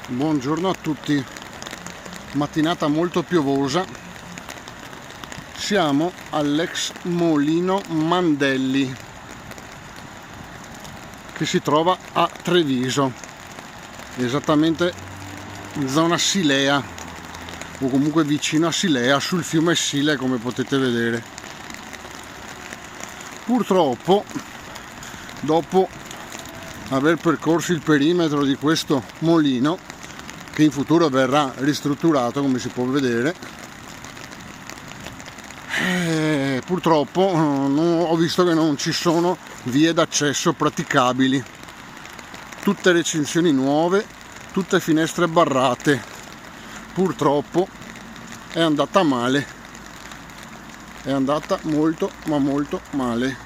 Buongiorno a tutti, mattinata molto piovosa, siamo all'ex Molino Mandelli che si trova a Treviso, esattamente in zona Silea o comunque vicino a Silea, sul fiume Sile, come potete vedere. Purtroppo, dopo aver percorso il perimetro di questo molino, che in futuro verrà ristrutturato, come si può vedere, purtroppo ho visto che non ci sono vie d'accesso praticabili, tutte recinzioni nuove, tutte finestre barrate. Purtroppo è andata male, è andata molto ma molto male.